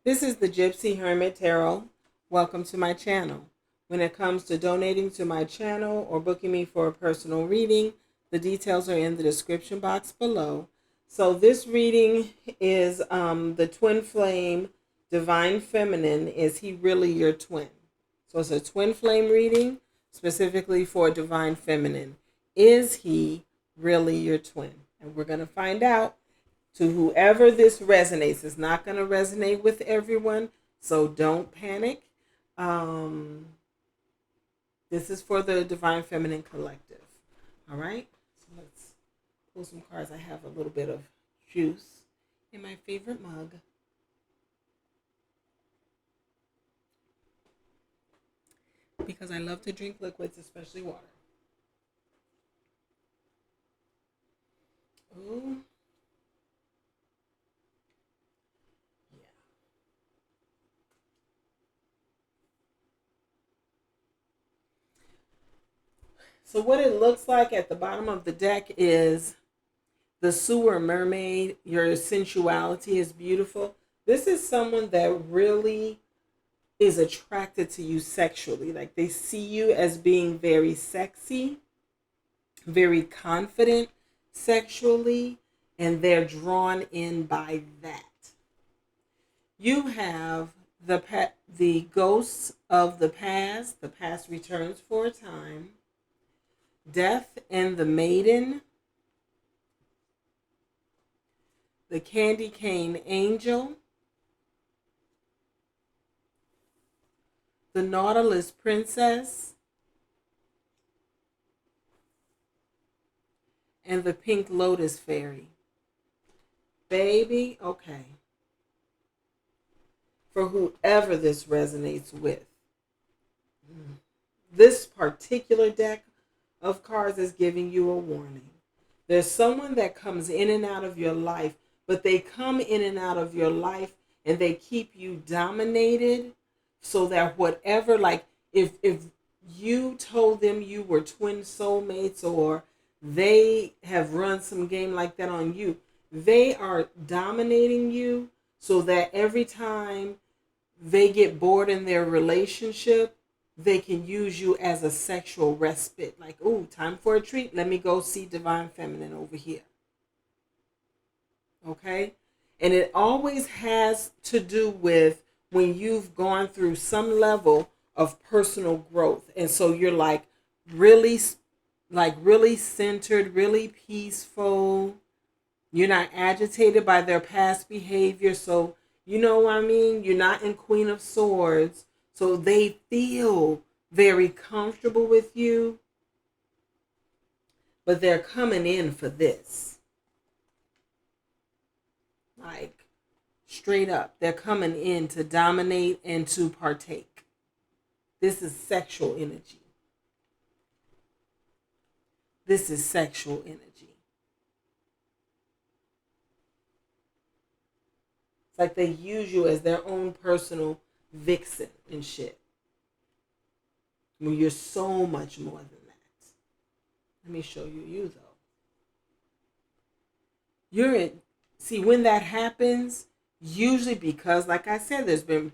This is the Gypsy Hermit Tarot. Welcome to my channel. When it comes to donating to my channel or booking me for a personal reading, the details are in the description box below. So this reading is the Twin Flame Divine Feminine. Is he really your twin? So it's a twin flame reading specifically for Divine Feminine. Is he really your twin? And we're going to find out. To whoever this resonates, it's not going to resonate with everyone, so don't panic. Um, this is for the Divine Feminine Collective. All right, so let's pull some cards. I have a little bit of juice in my favorite mug. Because I love to drink liquids, especially water. Ooh. So what it looks like at the bottom of the deck is the sewer mermaid. Your sensuality is beautiful. This is someone that really is attracted to you sexually. Like they see you as being very sexy, very confident sexually, and they're drawn in by that. You have the ghosts of the past. The past returns for a time. Death and the Maiden, the Candy Cane Angel, the Nautilus Princess, and the Pink Lotus Fairy. Baby, okay. For whoever this resonates with, this particular deck of cards is giving you a warning. There's someone that comes in and out of your life, but they come in and out of your life and they keep you dominated so that whatever, like if you told them you were twin soulmates or they have run some game like that on you, they are dominating you so that every time they get bored in their relationship, they can use you as a sexual respite. Like, ooh, time for a treat. Let me go see Divine Feminine over here. Okay? And it always has to do with when you've gone through some level of personal growth. And so you're really, really centered, really peaceful. You're not agitated by their past behavior. So, you know what I mean? You're not in Queen of Swords. So they feel very comfortable with you, but they're coming in for this. Like, straight up, they're coming in to dominate and to partake. This is sexual energy. This is sexual energy. It's like they use you as their own personal vixen and shit. When you're so much more than that. Let me show you though. You're in, see, when that happens, usually because, like I said, there's been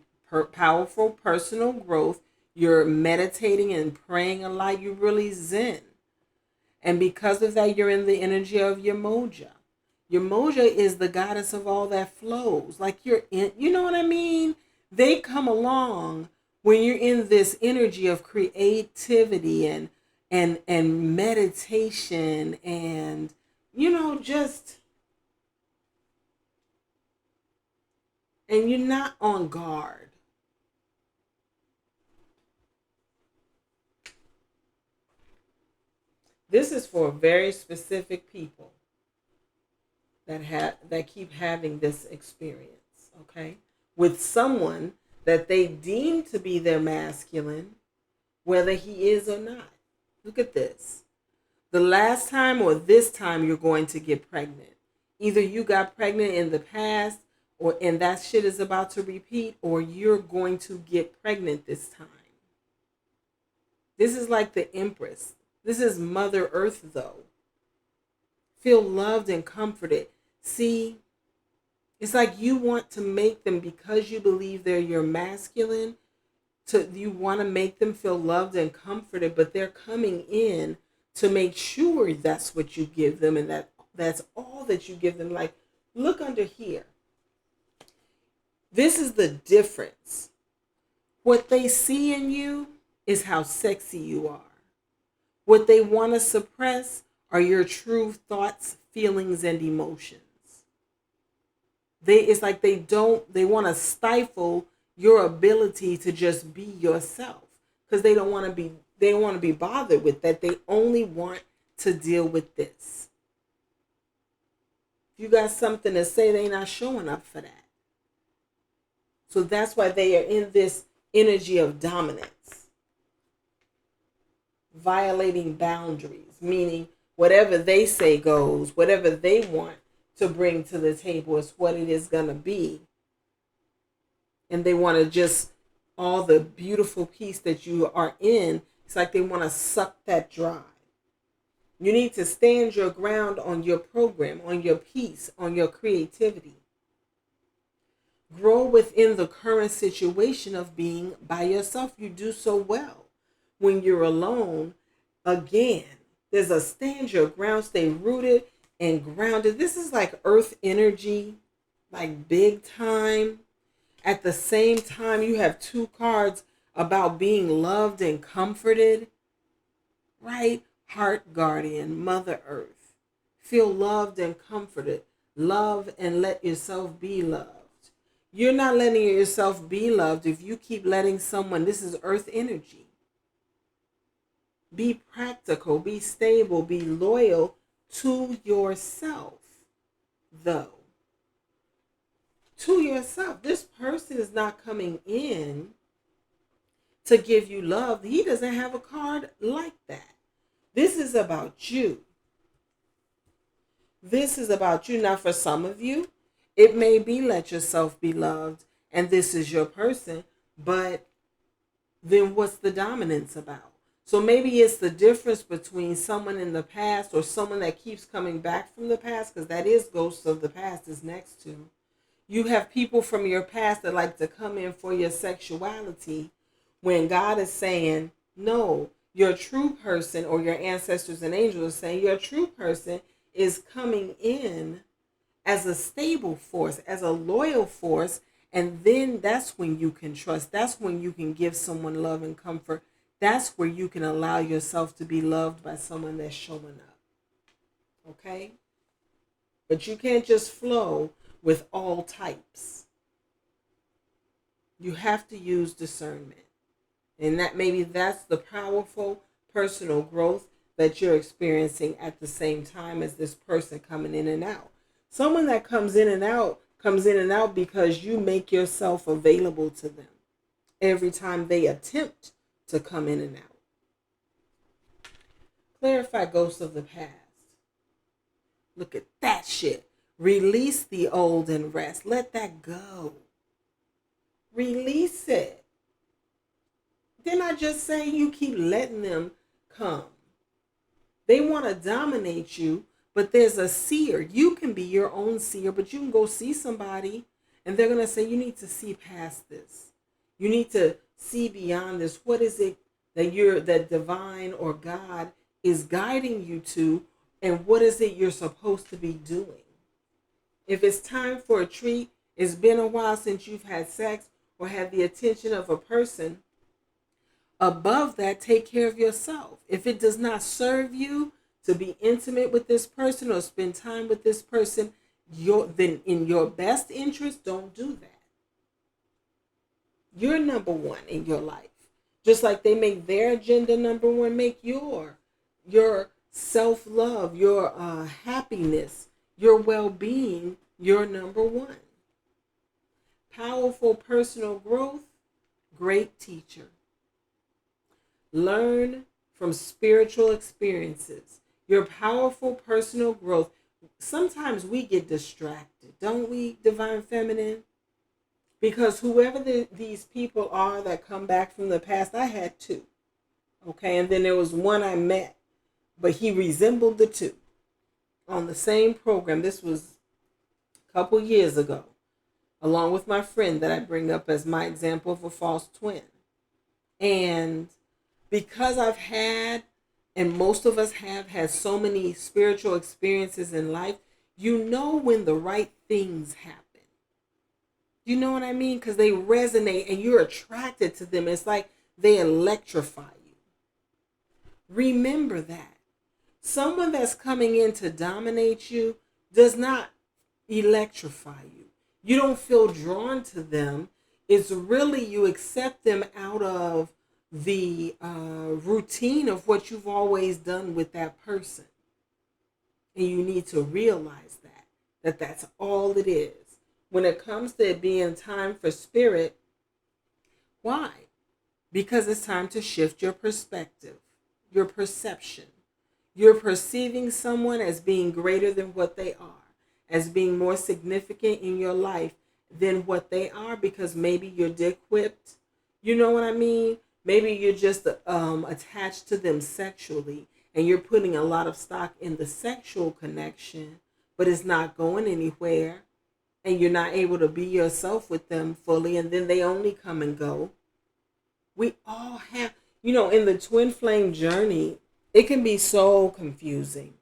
powerful personal growth. You're meditating and praying a lot. You're really zen. And because of that, you're in the energy of your moja. Your moja is the goddess of all that flows. Like you're in, you know what I mean? They come along when you're in this energy of creativity and meditation and just, and you're not on guard. This is for very specific people that keep having this experience, okay? With someone that they deem to be their masculine, whether he is or not. Look at this. The last time or this time you're going to get pregnant. Either you got pregnant in the past and that shit is about to repeat, or you're going to get pregnant this time. This is like the Empress. This is Mother Earth, though. Feel loved and comforted. See, It's like you want to make them, because you believe they're your masculine, you want to make them feel loved and comforted, but they're coming in to make sure that's what you give them, and that's all that you give them. Like, look under here. This is the difference. What they see in you is how sexy you are. What they want to suppress are your true thoughts, feelings, and emotions. It's like they want to stifle your ability to just be yourself, because they don't want to be bothered with that. They only want to deal with this. If you got something to say, they're not showing up for that. So that's why they are in this energy of dominance, violating boundaries, meaning whatever they say goes, whatever they want to bring to the table is what it is going to be. And they want to just, all the beautiful peace that you are in, it's like they want to suck that dry. You need to stand your ground on your program, on your peace, on your creativity. Grow within the current situation of being by yourself. You do so well when you're alone. Again, there's a stand your ground, stay rooted and grounded. This is like earth energy, like big time. At the same time, you have two cards about being loved and comforted, right? Heart guardian, Mother Earth. Feel loved and comforted. Love and let yourself be loved. You're not letting yourself be loved if you keep letting someone, this is earth energy. Be practical, be stable, be loyal to yourself, though. To yourself. This person is not coming in to give you love. He doesn't have a card like that. This is about you. This is about you. Now, for some of you, it may be let yourself be loved, and this is your person, but then what's the dominance about? So maybe it's the difference between someone in the past or someone that keeps coming back from the past, because that is ghosts of the past is next to. You have people from your past that like to come in for your sexuality when God is saying, no, your true person, or your ancestors and angels are saying your true person is coming in as a stable force, as a loyal force. And then that's when you can trust. That's when you can give someone love and comfort. That's where you can allow yourself to be loved by someone that's showing up. Okay? But you can't just flow with all types. You have to use discernment. And that's the powerful personal growth that you're experiencing at the same time as this person coming in and out. Someone that comes in and out because you make yourself available to them every time they attempt to come in and out. Clarify ghosts of the past. Look at that shit. Release the old and rest. Let that go. Release it. They're not just saying you keep letting them come. They want to dominate you, but there's a seer. You can be your own seer, but you can go see somebody and they're going to say, you need to see past this. You need to see beyond this. What is it that divine or God is guiding you to, and what is it you're supposed to be doing? If it's time for a treat, it's been a while since you've had sex or had the attention of a person, above that, take care of yourself. If it does not serve you to be intimate with this person or spend time with this person, then in your best interest, don't do that. You're number one in your life. Just like they make their agenda number one, make your self-love, your happiness, your well-being, your number one. Powerful personal growth, great teacher. Learn from spiritual experiences. Your powerful personal growth. Sometimes we get distracted, don't we, Divine Feminine? Because whoever these people are that come back from the past, I had two. Okay, and then there was one I met, but he resembled the two on the same program. This was a couple years ago. along with my friend that I bring up as my example of a false twin. And because I've had, and most of us have had so many spiritual experiences in life, you know when the right things happen. You know what I mean? Because they resonate and you're attracted to them. It's like they electrify you. Remember that. Someone that's coming in to dominate you does not electrify you. You don't feel drawn to them. It's really you accept them out of the routine of what you've always done with that person. And you need to realize that that's all it is. When it comes to it being time for spirit, why? Because it's time to shift your perspective, your perception. You're perceiving someone as being greater than what they are, as being more significant in your life than what they are, because maybe you're dick-whipped. You know what I mean? Maybe you're just attached to them sexually and you're putting a lot of stock in the sexual connection, but it's not going anywhere and you're not able to be yourself with them fully, and then they only come and go. We all have, in the twin flame journey, it can be so confusing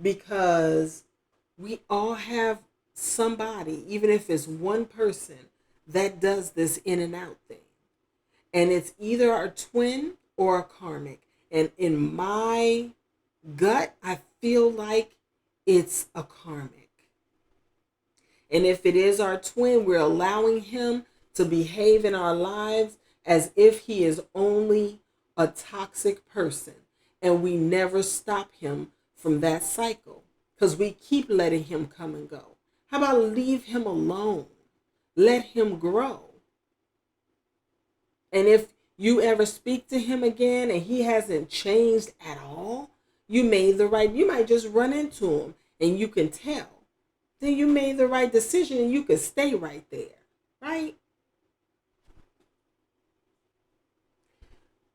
because we all have somebody, even if it's one person, that does this in and out thing. And it's either a twin or a karmic. And in my gut, I feel like it's a karmic. And if it is our twin, we're allowing him to behave in our lives as if he is only a toxic person. And we never stop him from that cycle because we keep letting him come and go. How about leave him alone? Let him grow. And if you ever speak to him again and he hasn't changed at all, you might just run into him and you can tell. Then you made the right decision and you could stay right there, right?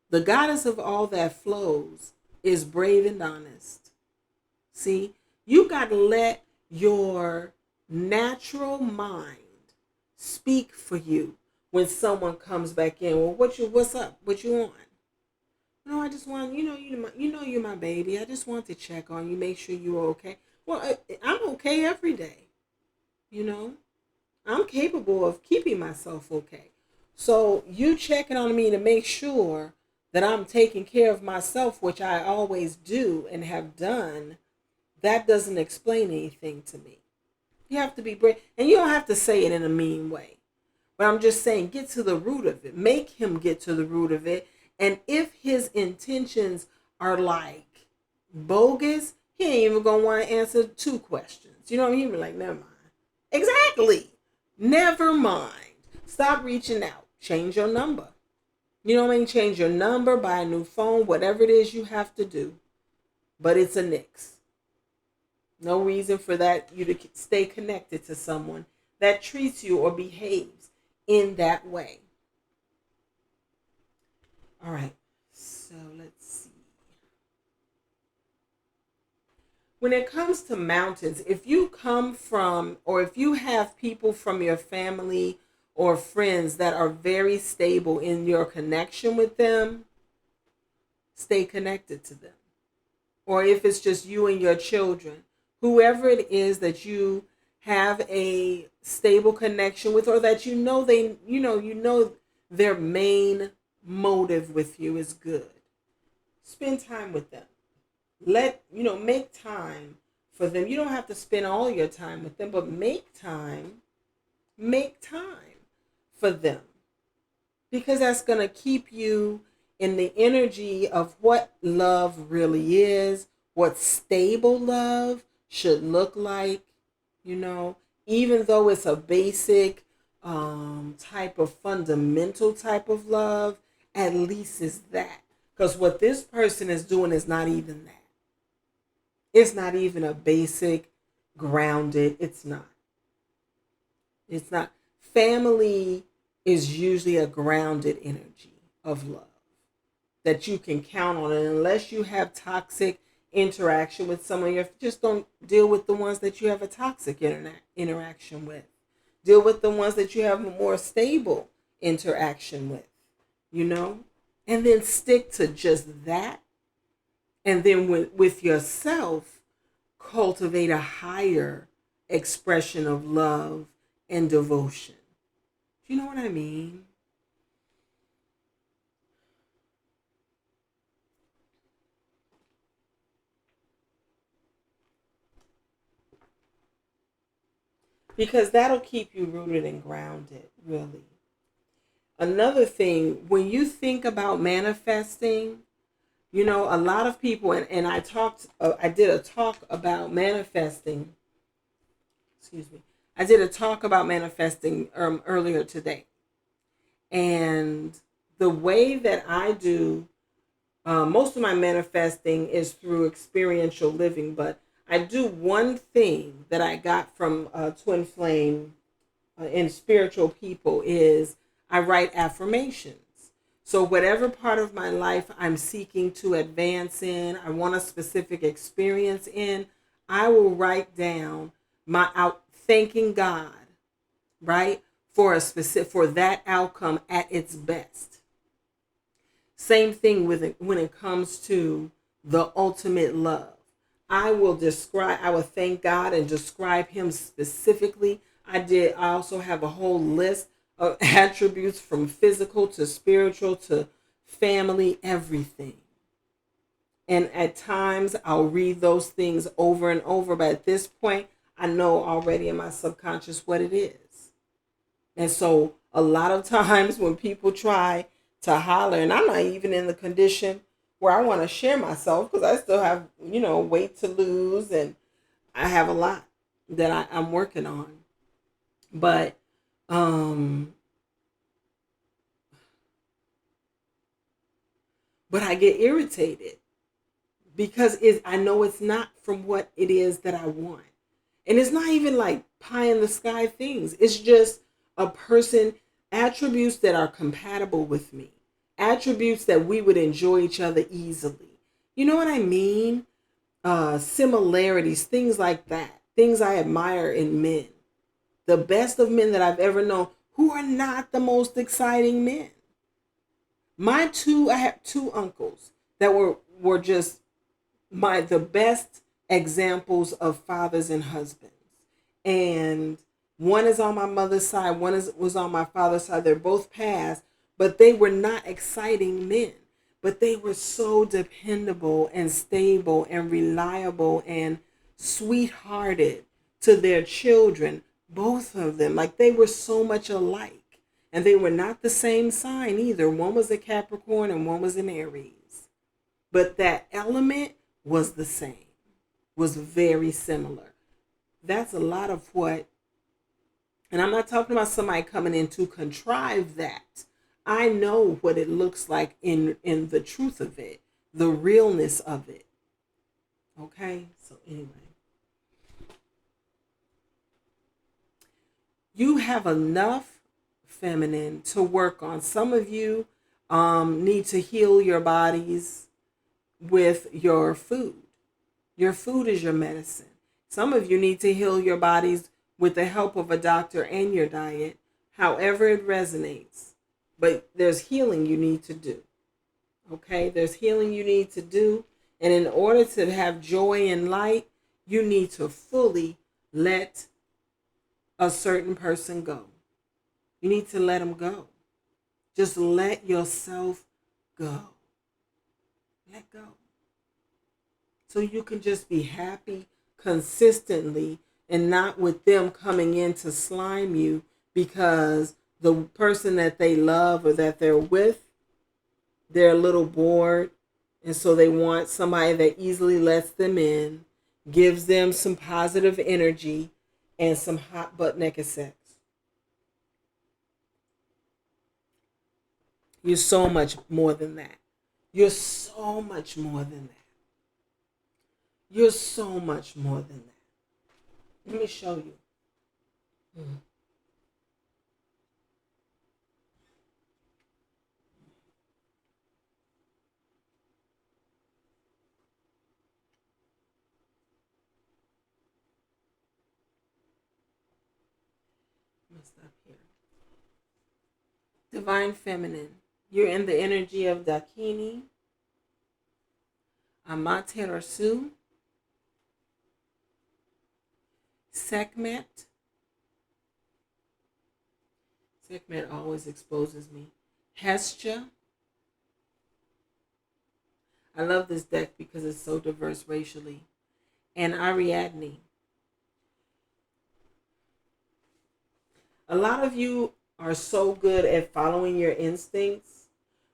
The goddess of all that flows is brave and honest. See, you got to let your natural mind speak for you when someone comes back in. Well, what's up? What you want? No, I just want, you're my baby. I just want to check on you, make sure you're okay. Well, I'm okay every day. I'm capable of keeping myself okay. So you checking on me to make sure that I'm taking care of myself, which I always do and have done, that doesn't explain anything to me. You have to be brave. And you don't have to say it in a mean way. But I'm just saying, get to the root of it. Make him get to the root of it. And if his intentions are like bogus, he ain't even going to want to answer 2 questions. You know what I mean? He'll be like, never mind. Exactly. Never mind. Stop reaching out. Change your number. You know what I mean? Change your number, buy a new phone, whatever it is you have to do. But it's a nix. No reason for that you to stay connected to someone that treats you or behaves in that way. All right. So let's see. When it comes to mountains, if you come from, or if you have people from your family or friends that are very stable in your connection with them, stay connected to them. Or if it's just you and your children, whoever it is that you have a stable connection with, or that their main motive with you is good. Spend time with them. Make time for them. You don't have to spend all your time with them, but make time for them, because that's going to keep you in the energy of what love really is, what stable love should look like, even though it's a basic type of fundamental type of love, at least is that. Because what this person is doing is not even that. It's not even a basic, grounded, it's not. It's not. Family is usually a grounded energy of love that you can count on. And unless you have toxic interaction with someone, you just don't deal with the ones that you have a toxic interaction with. Deal with the ones that you have a more stable interaction with, you know? And then stick to just that. And then with yourself, cultivate a higher expression of love and devotion. Do you know what I mean? Because that'll keep you rooted and grounded, really. Another thing, when you think about manifesting, you know, a lot of people, and I did a talk about manifesting, excuse me, I did a talk about manifesting earlier today. And the way that I do most of my manifesting is through experiential living, but I do one thing that I got from Twinflame in spiritual people is I write affirmations. So whatever part of my life I'm seeking to advance in, I want a specific experience in, I will write down my out thanking God, right? For a specific for that outcome at its best. Same thing with it when it comes to the ultimate love. I will thank God and describe him specifically. I also have a whole list of attributes from physical to spiritual to family, everything. And at times I'll read those things over and over, but at this point, I know already in my subconscious what it is. And so a lot of times when people try to holler, and I'm not even in the condition where I want to share myself because I still have, you know, weight to lose and I have a lot that I'm working on. But um but I get irritated because I know it's not from what it is that I want. And it's not even like pie in the sky things. It's just a person, attributes that are compatible with me, attributes that we would enjoy each other easily. You know what I mean? Similarities, things like that. Things I admire in men. The best of men that I've ever known who are not the most exciting men. I have two uncles that were just the best examples of fathers and husbands. And one is on my mother's side, was on my father's side. They're both passed, but they were not exciting men. But they were so dependable and stable and reliable and sweethearted to their children, both of them. Like they were so much alike. And they were not the same sign either. One was a Capricorn and one was an Aries. But that element was the same, was very similar. That's a lot of what, and I'm not talking about somebody coming in to contrive that. I know what it looks like in the truth of it, the realness of it. Okay? So anyway, you have enough feminine to work on. Some of you need to heal your bodies with your food. Your food is your medicine. Some of you need to heal your bodies with the help of a doctor and your diet, however it resonates. But there's healing you need to do. Okay? There's healing you need to do. And in order to have joy and light, you need to fully let a certain person go. You need to let them go. Just let yourself go. Let go. So you can just be happy consistently and not with them coming in to slime you because the person that they love or that they're with, they're a little bored. And so they want somebody that easily lets them in, gives them some positive energy and some hot butt naked sex. You're so much more than that. You're so much more than that. You're so much more than that. Let me show you. messed up here. Divine Feminine. You're in the energy of Dakini, Amaterasu, Sekhmet. Sekhmet always exposes me. Hestia. I love this deck because it's so diverse racially. And Ariadne. A lot of you are so good at following your instincts,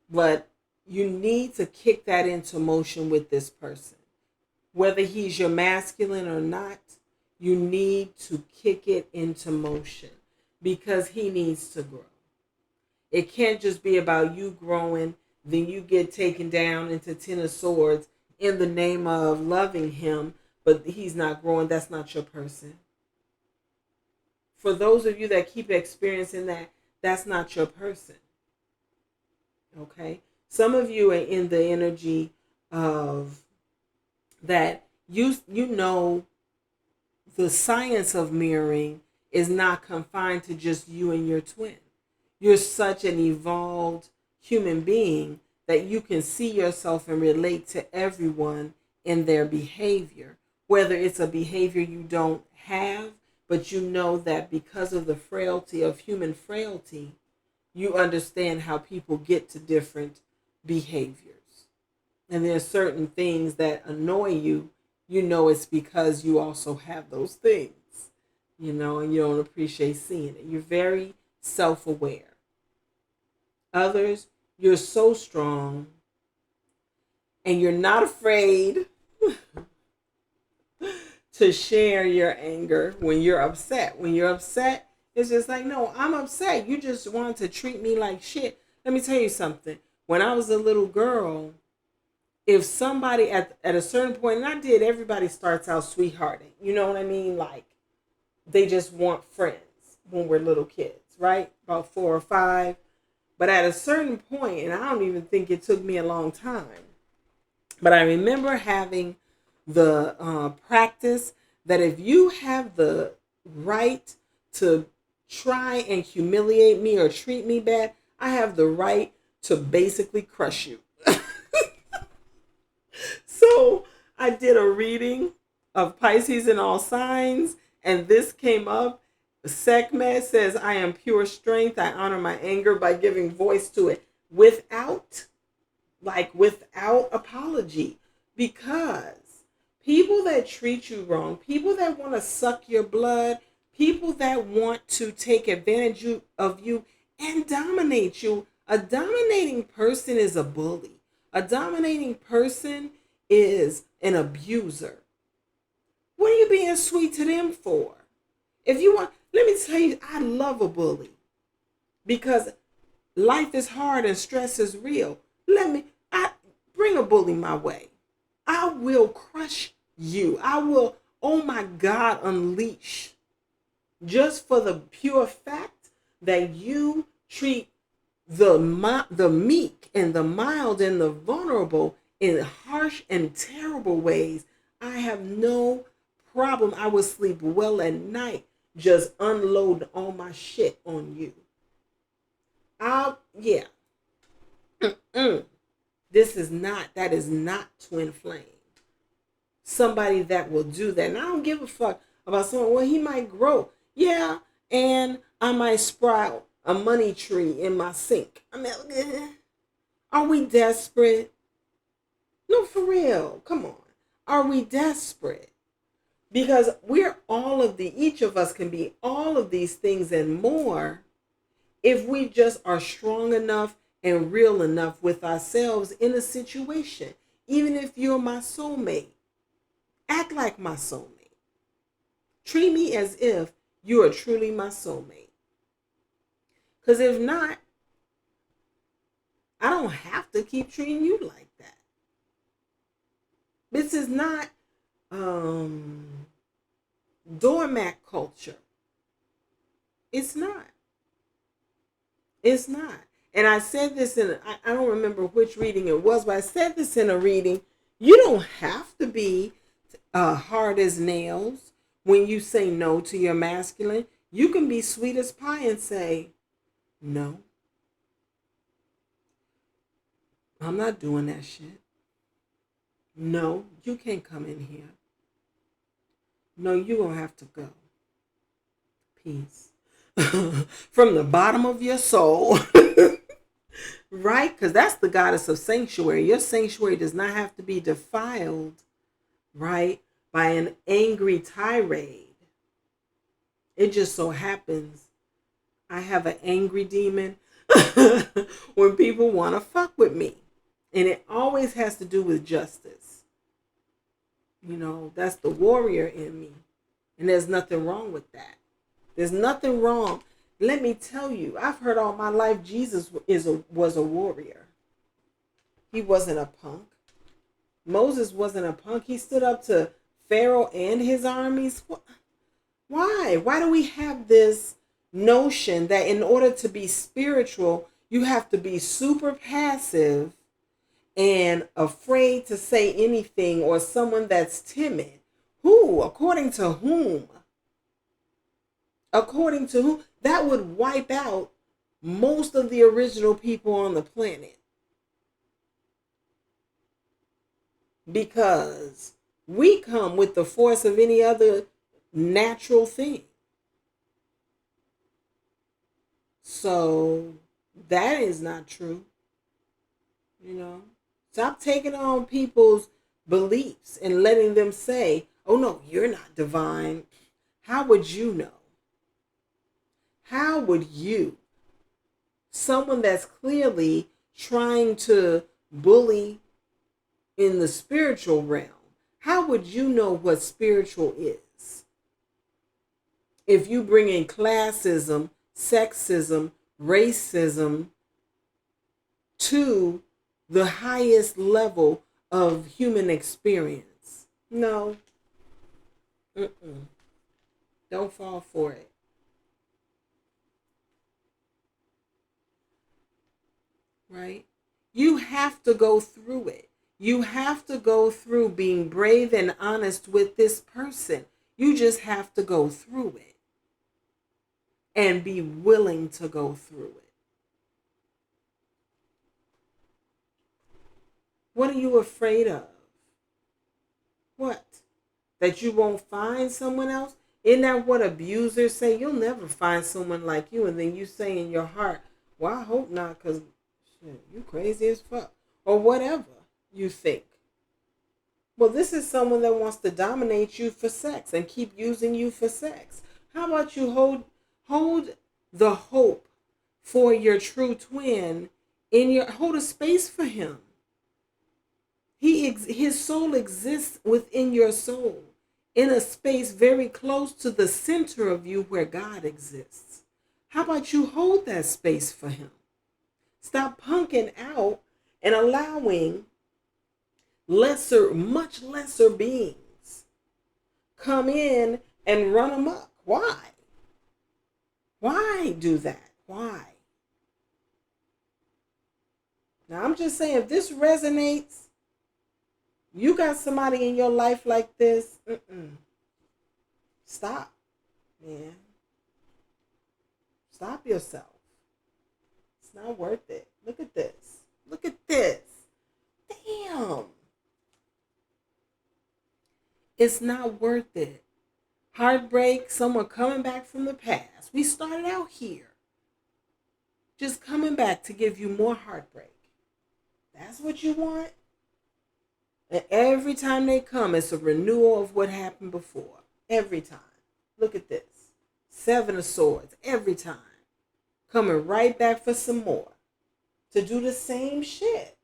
but you need to kick that into motion with this person. Whether he's your masculine or not, you need to kick it into motion because he needs to grow. It can't just be about you growing, then you get taken down into 10 of swords in the name of loving him, but he's not growing. That's not your person. For those of you that keep experiencing that, that's not your person. Okay? Some of you are in the energy of that you know the science of mirroring is not confined to just you and your twin. You're such an evolved human being that you can see yourself and relate to everyone in their behavior, whether it's a behavior you don't have, but you know that because of the frailty of human frailty, you understand how people get to different behaviors. And there are certain things that annoy you, you know it's because you also have those things, you know, and you don't appreciate seeing it. You're very self-aware. Others, you're so strong and you're not afraid to share your anger when you're upset. When you're upset, it's just like, no, I'm upset. You just want to treat me like shit. Let me tell you something. When I was a little girl, if somebody at a certain point, and I did, everybody starts out sweethearting. You know what I mean? Like, they just want friends when we're little kids, right? About 4 or 5. But at a certain point, and I don't even think it took me a long time, but I remember having the practice that if you have the right to try and humiliate me or treat me bad, I have the right to basically crush you. So I did a reading of Pisces in all signs, and this came up. Sekhmet says, I am pure strength. I honor my anger by giving voice to it without apology. Because people that treat you wrong, people that want to suck your blood, people that want to take advantage of you and dominate you, a dominating person is a bully. A dominating person is an abuser. What are you being sweet to them for? If you want, let me tell you, I love a bully because life is hard and stress is real. I bring a bully my way. I will crush you. I will, oh my God, unleash. Just for the pure fact that you treat the meek and the mild and the vulnerable in harsh and terrible ways, I have no problem. I will sleep well at night. Just unload all my shit on you. Yeah. That is not twin flame. Somebody that will do that. And I don't give a fuck about someone. Well, he might grow. Yeah. And I might sprout a money tree in my sink. I mean, are we desperate? No, for real. Come on. Are we desperate? Because each of us can be all of these things and more if we just are strong enough and real enough with ourselves in a situation. Even if you're my soulmate, act like my soulmate. Treat me as if you are truly my soulmate. Because if not, I don't have to keep treating you like that. This is not doormat culture. It's not. It's not. And I said this I don't remember which reading it was, but I said this in a reading. You don't have to be hard as nails when you say no to your masculine. You can be sweet as pie and say, no, I'm not doing that shit. No, you can't come in here. No, you're going to have to go. Peace. From the bottom of your soul. Right? Because that's the goddess of sanctuary. Your sanctuary does not have to be defiled, right, by an angry tirade. It just so happens I have an angry demon when people want to fuck with me. And it always has to do with justice. You know, that's the warrior in me. And there's nothing wrong with that. There's nothing wrong. Let me tell you, I've heard all my life Jesus was a warrior. He wasn't a punk. Moses wasn't a punk. He stood up to Pharaoh and his armies. Why? Why do we have this notion that in order to be spiritual, you have to be super passive and afraid to say anything, or someone that's timid? Who? According to whom? According to who? That would wipe out most of the original people on the planet. Because we come with the force of any other natural thing. So that is not true. You know, stop taking on people's beliefs and letting them say, oh no, you're not divine. How would you know? How would you, someone that's clearly trying to bully in the spiritual realm, how would you know what spiritual is? If you bring in classism, sexism, racism to the highest level of human experience. No. Don't fall for it. Right? You have to go through it. You have to go through being brave and honest with this person. You just have to go through it. And be willing to go through it. What are you afraid of? What? That you won't find someone else? Isn't that what abusers say? You'll never find someone like you. And then you say in your heart, well, I hope not, because you crazy as fuck. Or whatever you think. Well, this is someone that wants to dominate you for sex and keep using you for sex. How about you hold the hope for your true twin hold a space for him. His soul exists within your soul, in a space very close to the center of you where God exists. How about you hold that space for him? Stop punking out and allowing much lesser beings come in and run amok. Why? Why do that? Why? Now, I'm just saying, if this resonates, you got somebody in your life like this, stop, man. Stop yourself. It's not worth it. Look at this. Look at this. Damn. It's not worth it. Heartbreak, someone coming back from the past. We started out here. Just coming back to give you more heartbreak. That's what you want? And every time they come, it's a renewal of what happened before. Every time. Look at this. 7 of Swords. Every time. Coming right back for some more. To do the same shit.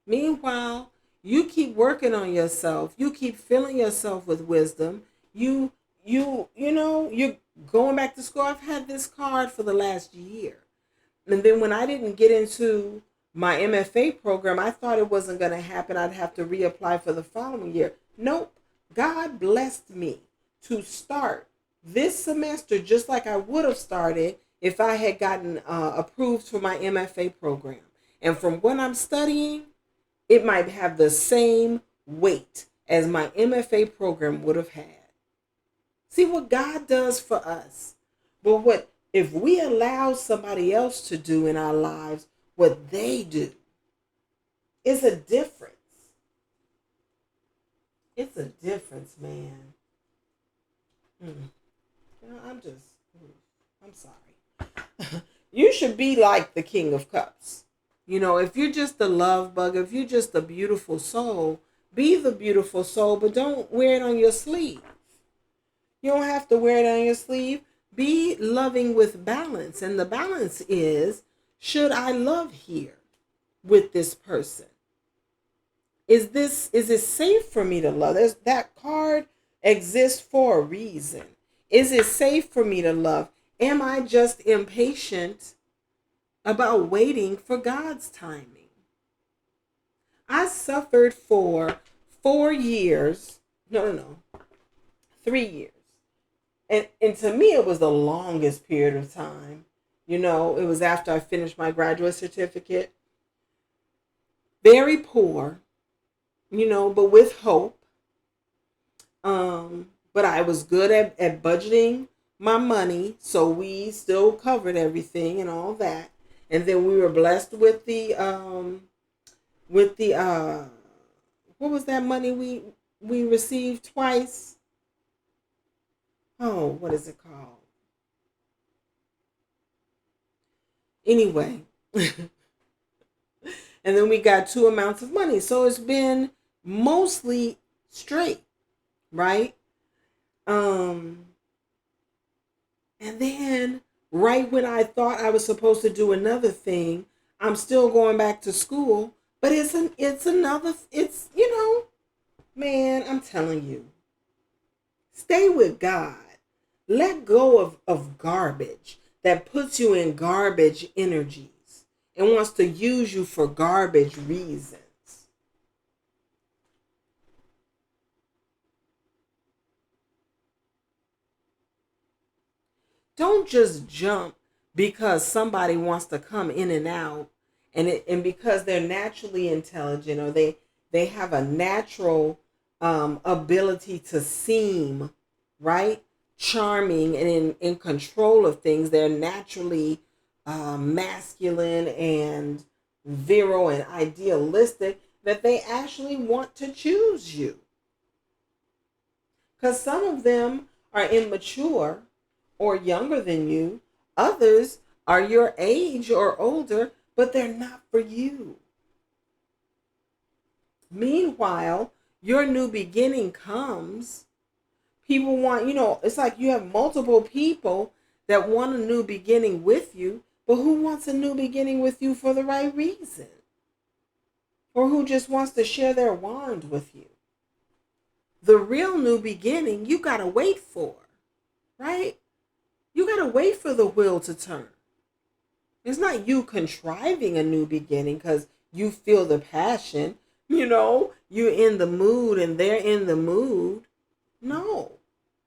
Meanwhile, you keep working on yourself. You keep filling yourself with wisdom. You're going back to school. I've had this card for the last year. And then when I didn't get into my MFA program, I thought it wasn't going to happen. I'd have to reapply for the following year. Nope. God blessed me to start this semester just like I would have started if I had gotten approved for my MFA program. And from what I'm studying, it might have the same weight as my MFA program would have had. See what God does for us. But what if we allow somebody else to do in our lives what they do? It's a difference. It's a difference, man. I'm sorry. You should be like the King of Cups. If you're just a love bug, if you're just a beautiful soul, be the beautiful soul, but don't wear it on your sleeve. You don't have to wear it on your sleeve. Be loving with balance. And the balance is, should I love here with this person? Is it safe for me to love? That card exists for a reason. Is it safe for me to love? Am I just impatient about waiting for God's timing? I suffered for 4 years. No. 3 years. And to me, it was the longest period of time. It was after I finished my graduate certificate. Very poor, but with hope. But I was good at budgeting my money, so we still covered everything and all that. And then we were blessed with the what was that money we received twice? Oh, what is it called? Anyway. And then we got 2 amounts of money. So it's been mostly straight, right? And then right when I thought I was supposed to do another thing, I'm still going back to school, but man, I'm telling you, stay with God. Let go of garbage that puts you in garbage energies and wants to use you for garbage reasons. Don't just jump because somebody wants to come in and out, and because they're naturally intelligent, or they have a natural ability to seem right, charming, and in control of things. They're naturally masculine and virile and idealistic, that they actually want to choose you. Because some of them are immature or younger than you. Others are your age or older, but they're not for you. Meanwhile, your new beginning comes. People want, it's like you have multiple people that want a new beginning with you, but who wants a new beginning with you for the right reason? Or who just wants to share their wand with you? The real new beginning, you got to wait for, right? You got to wait for the wheel to turn. It's not you contriving a new beginning because you feel the passion. You're in the mood and they're in the mood. No.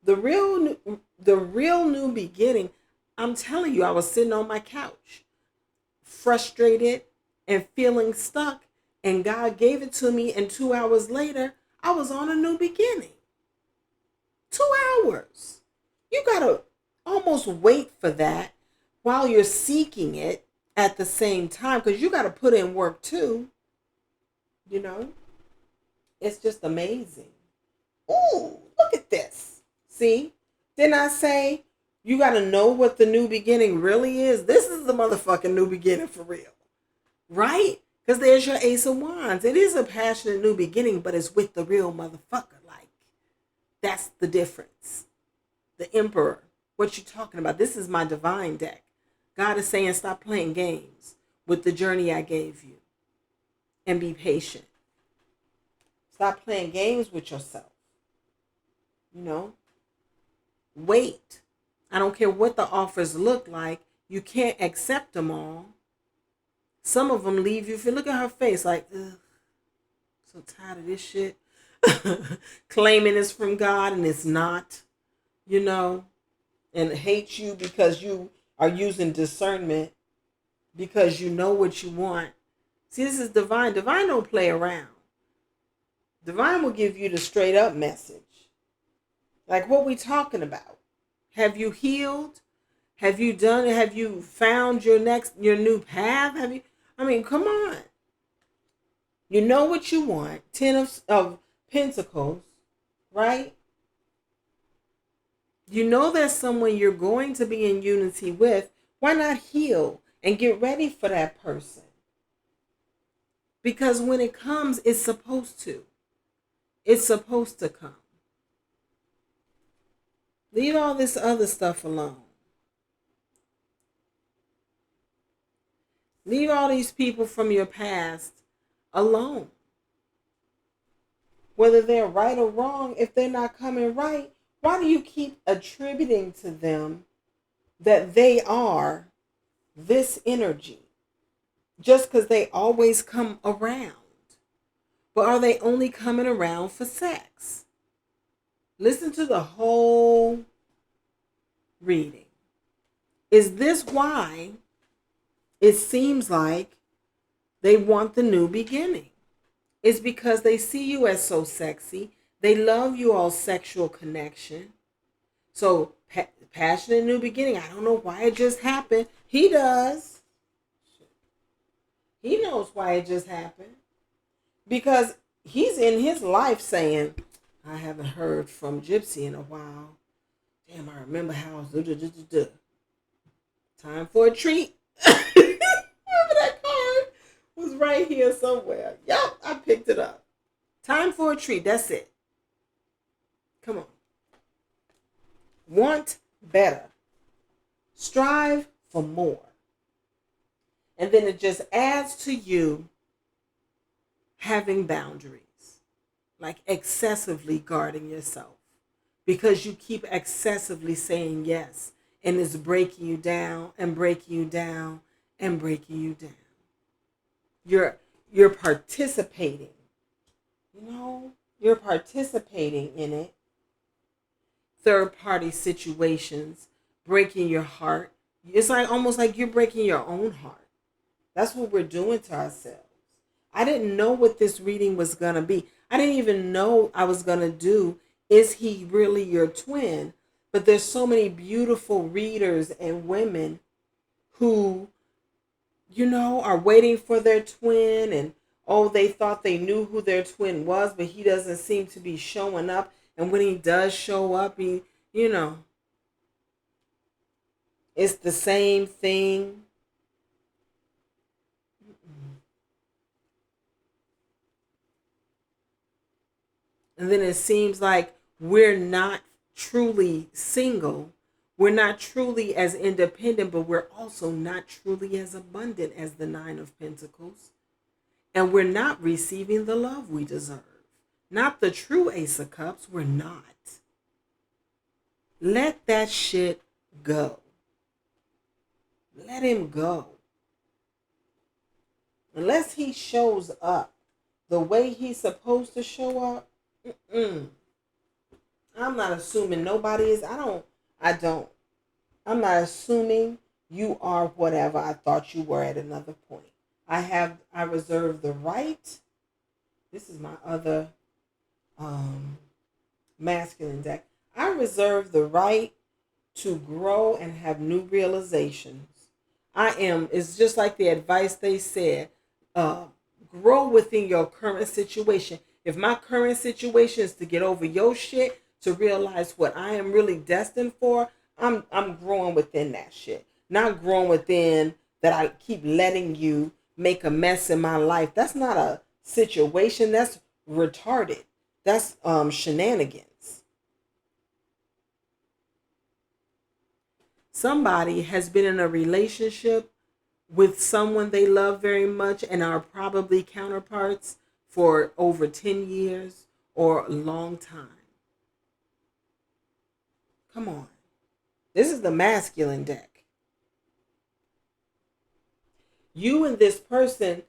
The real new beginning, I'm telling you, I was sitting on my couch, frustrated and feeling stuck, and God gave it to me, and 2 hours later, I was on a new beginning. 2 hours. You got to almost wait for that while you're seeking it at the same time, because you got to put in work too. It's just amazing. Ooh, look at this. See? Didn't I say you got to know what the new beginning really is? This is the motherfucking new beginning for real. Right? Because there's your Ace of Wands. It is a passionate new beginning, but it's with the real motherfucker. Like, that's the difference. The Emperor. What you talking about? This is my divine deck. God is saying stop playing games with the journey I gave you. And be patient. Stop playing games with yourself. Wait. I don't care what the offers look like. You can't accept them all. Some of them leave you. If you look at her face, like, ugh, so tired of this shit. Claiming it's from God and it's not, and hate you because you are using discernment, because you know what you want. See, this is divine. Divine don't play around. Divine will give you the straight up message. Like, what we talking about? Have you healed? Have you done it? Have you found your new path? Come on. You know what you want. 10 of Pentacles, right? You know there's someone you're going to be in unity with. Why not heal and get ready for that person? Because when it comes, it's supposed to. It's supposed to come. Leave all this other stuff alone. Leave all these people from your past alone. Whether they're right or wrong, if they're not coming right, why do you keep attributing to them that they are this energy? Just because they always come around. But are they only coming around for sex? Listen to the whole reading. Is this why it seems like they want the new beginning? It's because they see you as so sexy. They love you all sexual connection. So passionate new beginning. I don't know why it just happened. He does. He knows why it just happened. Because he's in his life saying, I haven't heard from Gypsy in a while. Damn, I remember how. Time for a treat. Remember that card was right here somewhere. Yup, I picked it up. Time for a treat. That's it. Come on. Want better. Strive for more. And then it just adds to you having boundaries, like excessively guarding yourself because you keep excessively saying yes, and it's breaking you down and breaking you down and breaking you down. You're participating, you're participating in it. Third party situations, breaking your heart. It's like almost like you're breaking your own heart. That's what we're doing to ourselves. I didn't know what this reading was going to be. I didn't even know I was going to do, is he really your twin? But there's so many beautiful readers and women who, are waiting for their twin. And, they thought they knew who their twin was, but he doesn't seem to be showing up. And when he does show up, it's the same thing. And then it seems like we're not truly single. We're not truly as independent, but we're also not truly as abundant as the 9 of Pentacles. And we're not receiving the love we deserve. Not the true Ace of Cups. We're not. Let that shit go. Let him go. Unless he shows up the way he's supposed to show up, I'm not assuming nobody is. I don't. I'm not assuming you are whatever I thought you were at another point. I reserve the right. This is my other masculine deck. I reserve the right to grow and have new realizations. It's just like the advice they said, grow within your current situation. If my current situation is to get over your shit, to realize what I am really destined for, I'm growing within that shit. Not growing within that I keep letting you make a mess in my life. That's not a situation. That's retarded. That's shenanigans. Somebody has been in a relationship with someone they love very much and are probably counterparts for over 10 years or a long time. Come on. This is the masculine deck. You and this person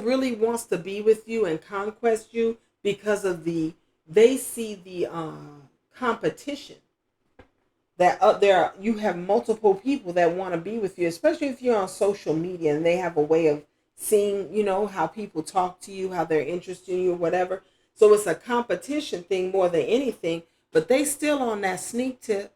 really wants to be with you and conquest you because of they see the competition. That you have multiple people that want to be with you, especially if you're on social media and they have a way of seeing, how people talk to you, how they're interested in you, or whatever. So it's a competition thing more than anything, but they still on that sneak tip.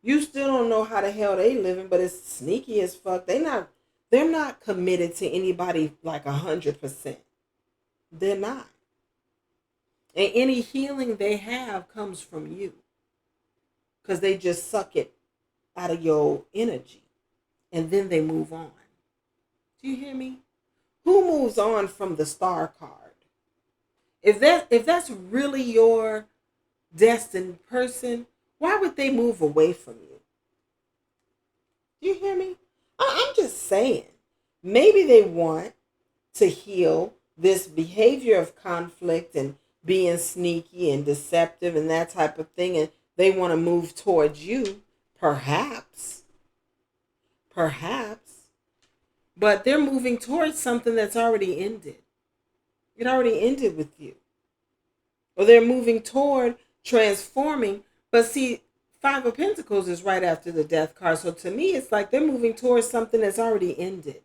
You still don't know how the hell they living, but it's sneaky as fuck. They're not committed to anybody like 100%. They're not. And any healing they have comes from you. Because they just suck it out of your energy. And then they move on. Do you hear me? Who moves on from the star card? If that's really your destined person, why would they move away from you? Do you hear me? I'm just saying. Maybe they want to heal this behavior of conflict and being sneaky and deceptive and that type of thing, and they want to move towards you, perhaps. But they're moving towards something that's already ended. It already ended with you. Or they're moving toward transforming. But see, Five of Pentacles is right after the Death card. So to me, it's like they're moving towards something that's already ended.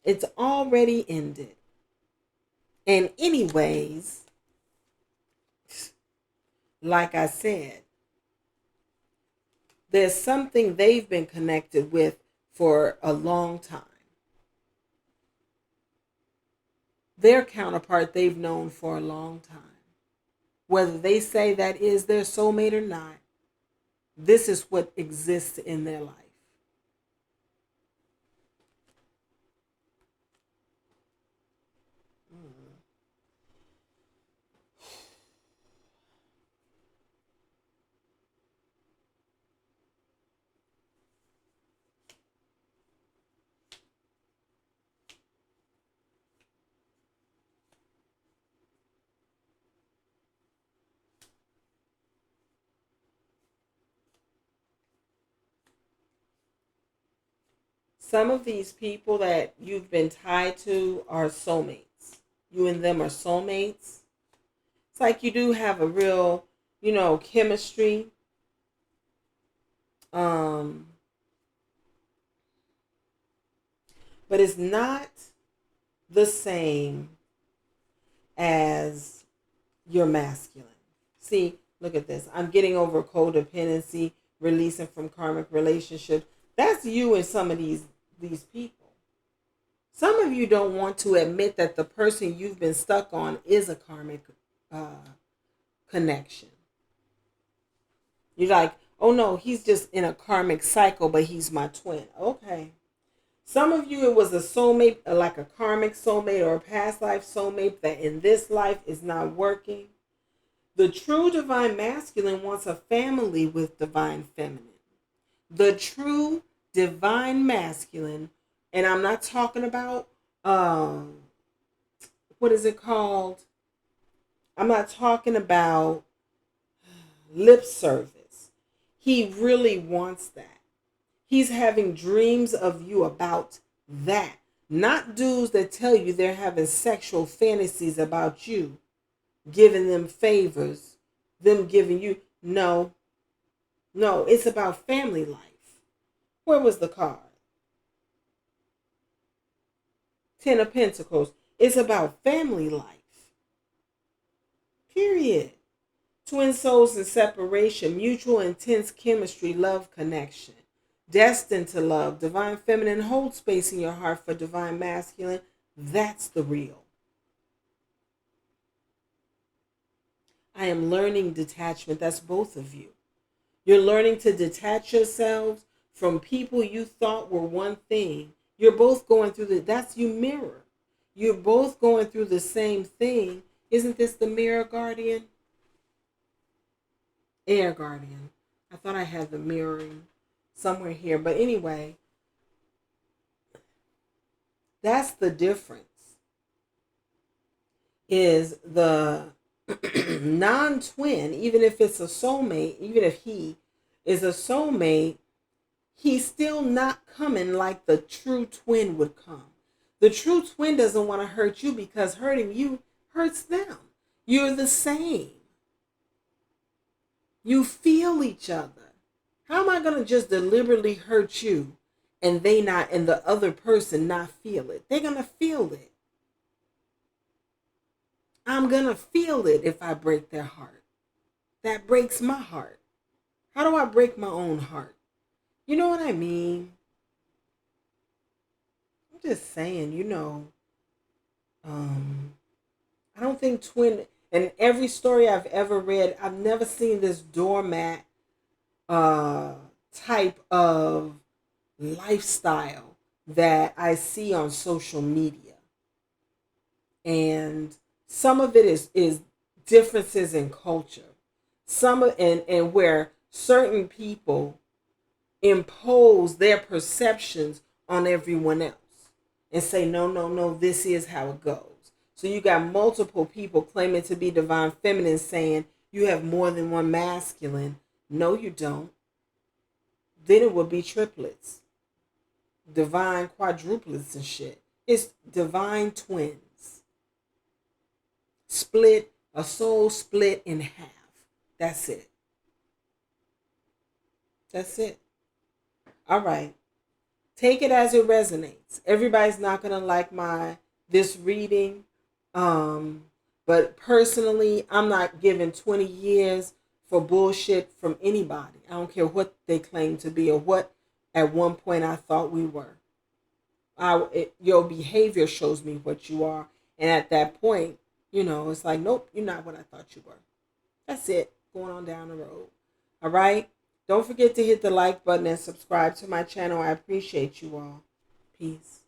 It's already ended. And anyways, like I said, there's something they've been connected with for a long time. Their counterpart they've known for a long time. Whether they say that is their soulmate or not, this is what exists in their life. Some of these people that you've been tied to are soulmates. You and them are soulmates. It's like you do have a real, chemistry. But it's not the same as your masculine. See, look at this. I'm getting over codependency, releasing from karmic relationships. That's you and some of these people. Some of you don't want to admit that the person you've been stuck on is a karmic connection. You're like, oh no, he's just in a karmic cycle, but he's my twin. Okay. Some of you, it was a soulmate, like a karmic soulmate or a past life soulmate that in this life is not working. The true divine masculine wants a family with divine feminine. The true divine masculine, and I'm not talking about, what is it called? I'm not talking about lip service. He really wants that. He's having dreams of you about that. Not dudes that tell you they're having sexual fantasies about you, giving them favors, them giving you. No, it's about family life. Where was the card? Ten of Pentacles. It's about family life. Period. Twin souls in separation, mutual intense chemistry, love connection. Destined to love, divine feminine, hold space in your heart for divine masculine. That's the real. I am learning detachment. That's both of you. You're learning to detach yourselves from people you thought were one thing. You're both going through that's you mirror. You're both going through the same thing. Isn't this the mirror guardian? Air guardian. I thought I had the mirroring somewhere here. But anyway, that's the difference. Is the non-twin, even if it's a soulmate, even if he is a soulmate, he's still not coming like the true twin would come. The true twin doesn't want to hurt you because hurting you hurts them. You're the same. You feel each other. How am I going to just deliberately hurt you and the other person not feel it? They're going to feel it. I'm going to feel it if I break their heart. That breaks my heart. How do I break my own heart? You know what I mean? I'm just saying, I don't think in every story I've ever read, I've never seen this doormat type of lifestyle that I see on social media. And some of it is differences in culture. And where certain people impose their perceptions on everyone else and say, no, no, no, this is how it goes. So you got multiple people claiming to be divine feminine saying you have more than one masculine. No, you don't. Then it would be triplets, divine quadruplets and shit. It's divine twins. Split, a soul split in half. That's it. That's it. All right. Take it as it resonates. Everybody's not going to like this reading. But personally, I'm not giving 20 years for bullshit from anybody. I don't care what they claim to be or what at one point I thought we were. Your behavior shows me what you are. And at that point, it's like, nope, you're not what I thought you were. That's it. Going on down the road. All right? Don't forget to hit the like button and subscribe to my channel. I appreciate you all. Peace.